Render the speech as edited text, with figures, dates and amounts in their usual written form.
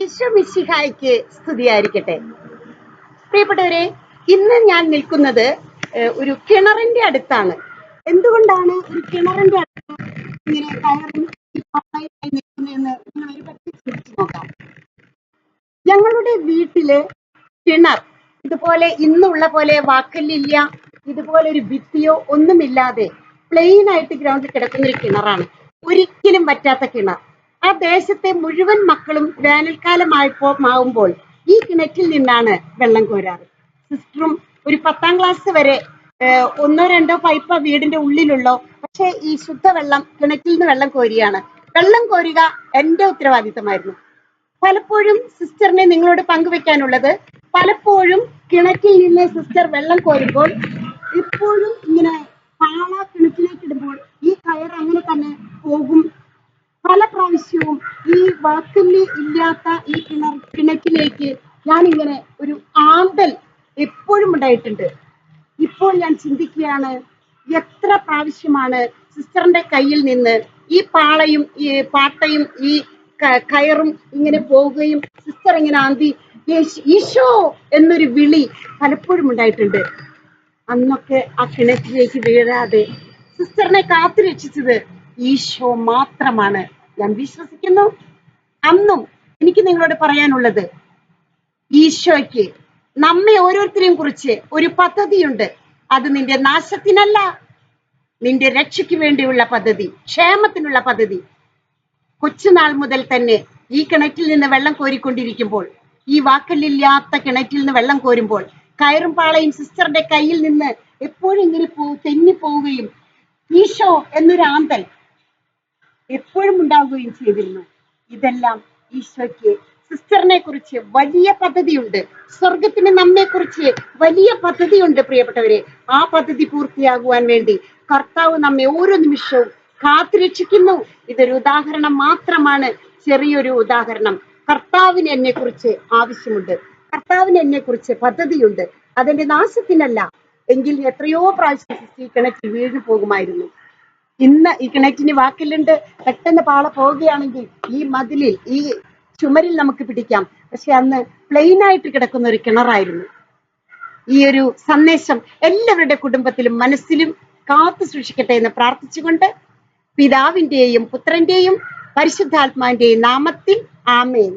ഈശോ മിശിഹായ്ക്ക് സ്തുതിയായിരിക്കട്ടെ. പ്രിയപ്പെട്ടവരെ, ഇന്ന് ഞാൻ നിൽക്കുന്നത് ഒരു കിണറിന്റെ അടുത്താണ്. എന്തുകൊണ്ടാണ് ഒരു കിണറിന്റെ അടുത്ത് ഇങ്ങനെ കയറി നിൽക്കുന്നതെന്ന് നിങ്ങൾ ഒരു പറ്റി ചിന്തിച്ചു നോക്കാം. ഞങ്ങളുടെ വീട്ടില് കിണർ ഇതുപോലെ ഇന്നുള്ള പോലെ വാക്കല്ലില്ല, ഇതുപോലെ ഒരു ഭിത്തിയോ ഒന്നുമില്ലാതെ പ്ലെയിൻ ആയിട്ട് ഗ്രൗണ്ടിൽ കിടക്കുന്ന ഒരു കിണറാണ്. ഒരിക്കലും പറ്റാത്ത കിണർ. ആ ദേശത്തെ മുഴുവൻ മക്കളും വേനൽക്കാലമാകുമ്പോൾ ഈ കിണറ്റിൽ നിന്നാണ് വെള്ളം കോരാറ്. സിസ്റ്ററും ഒരു 10ാം ക്ലാസ് വരെ ഒന്നോ രണ്ടോ പൈപ്പ് വീടിന്റെ ഉള്ളിലുള്ളോ, പക്ഷെ ഈ ശുദ്ധവെള്ളം കിണറ്റിൽ നിന്ന് വെള്ളം കോരിയാണ്. വെള്ളം കോരുക എന്റെ ഉത്തരവാദിത്തമായിരുന്നു. പലപ്പോഴും സിസ്റ്ററിനെ നിങ്ങളോട് പങ്കുവെക്കാനുള്ളത്, പലപ്പോഴും കിണറ്റിൽ നിന്ന് സിസ്റ്റർ വെള്ളം കോരുമ്പോൾ ഇപ്പോഴും ഇങ്ങനെ പാള കിണറ്റിലേക്ക് ഇടുമ്പോൾ ഈ കയർ അങ്ങനെ തന്നെ പോകും. പല പ്രാവശ്യവും ഈ വാക്കല്ലി ഇല്ലാത്ത ഈ കിണറ്റിലേക്ക് ഞാനിങ്ങനെ ഒരു ആന്തൽ എപ്പോഴും ഉണ്ടായിട്ടുണ്ട്. ഇപ്പോൾ ഞാൻ ചിന്തിക്കുകയാണ്, എത്ര പ്രാവശ്യമാണ് സിസ്റ്ററിന്റെ കയ്യിൽ നിന്ന് ഈ പാളയും ഈ പാട്ടയും ഈ കയറും ഇങ്ങനെ പോവുകയും സിസ്റ്റർ ഇങ്ങനെ ആന്തി ഈശോ എന്നൊരു വിളി പലപ്പോഴും ഉണ്ടായിട്ടുണ്ട്. അന്നൊക്കെ ആ കിണറ്റിലേക്ക് വീഴാതെ സിസ്റ്ററിനെ കാത്തു രക്ഷിച്ചത് ഈശോ മാത്രമാണ്. ഞാൻ വിശ്വസിക്കുന്നു. അന്നും എനിക്ക് നിങ്ങളോട് പറയാനുള്ളത്, ഈശോയ്ക്ക് നമ്മെ ഓരോരുത്തരെയും കുറിച്ച് ഒരു പദ്ധതിയുണ്ട്. അത് നിന്റെ നാശത്തിനല്ല, നിന്റെ രക്ഷയ്ക്ക് വേണ്ടിയുള്ള പദ്ധതി, ക്ഷേമത്തിനുള്ള പദ്ധതി. കൊച്ചുനാൾ മുതൽ തന്നെ ഈ കിണറ്റിൽ നിന്ന് വെള്ളം കോരിക്കൊണ്ടിരിക്കുമ്പോൾ, ഈ വാക്കല്ലില്ലാത്ത കിണറ്റിൽ നിന്ന് വെള്ളം കോരുമ്പോൾ കയറും പാളയും സിസ്റ്ററിന്റെ കയ്യിൽ നിന്ന് എപ്പോഴും ഇങ്ങനെ തെന്നിപ്പോവുകയും ഈശോ എന്നൊരു ആന്തൽ എപ്പോഴും ഉണ്ടാവുകയും ചെയ്തിരുന്നു. ഇതെല്ലാം ഈശോയ്ക്ക് സിസ്റ്ററിനെ കുറിച്ച് വലിയ പദ്ധതിയുണ്ട്. സ്വർഗത്തിന് നമ്മെ കുറിച്ച് വലിയ പദ്ധതിയുണ്ട്. പ്രിയപ്പെട്ടവരെ, ആ പദ്ധതി പൂർത്തിയാകുവാൻ വേണ്ടി കർത്താവ് നമ്മെ ഓരോ നിമിഷവും കാത്തുരക്ഷിക്കുന്നു. ഇതൊരു ഉദാഹരണം മാത്രമാണ്, ചെറിയൊരു ഉദാഹരണം. കർത്താവിന് എന്നെ കുറിച്ച് ആവശ്യമുണ്ട്, കർത്താവിന് എന്നെ കുറിച്ച് പദ്ധതിയുണ്ട്. അതെന്റെ നാശത്തിനല്ല. എങ്കിൽ എത്രയോ പ്രാവശ്യം ഈ കിണറ്റിൽ വീഴു പോകുമായിരുന്നു. ഇന്ന് ഈ കിണറ്റിന് വാക്കിലുണ്ട്. പെട്ടെന്ന് പാള പോവുകയാണെങ്കിൽ ഈ മതിലിൽ ഈ ചുമരിൽ നമുക്ക് പിടിക്കാം. പക്ഷെ അന്ന് പ്ലെയിൻ ആയിട്ട് കിടക്കുന്ന ഒരു കിണറായിരുന്നു. ഈ ഒരു സന്ദേശം എല്ലാവരുടെ കുടുംബത്തിലും മനസ്സിലും കാത്തു സൂക്ഷിക്കട്ടെ എന്ന് പ്രാർത്ഥിച്ചുകൊണ്ട്, പിതാവിന്റെയും പുത്രന്റെയും പരിശുദ്ധാത്മാവിന്റെയും നാമത്തിൽ ആമേൻ.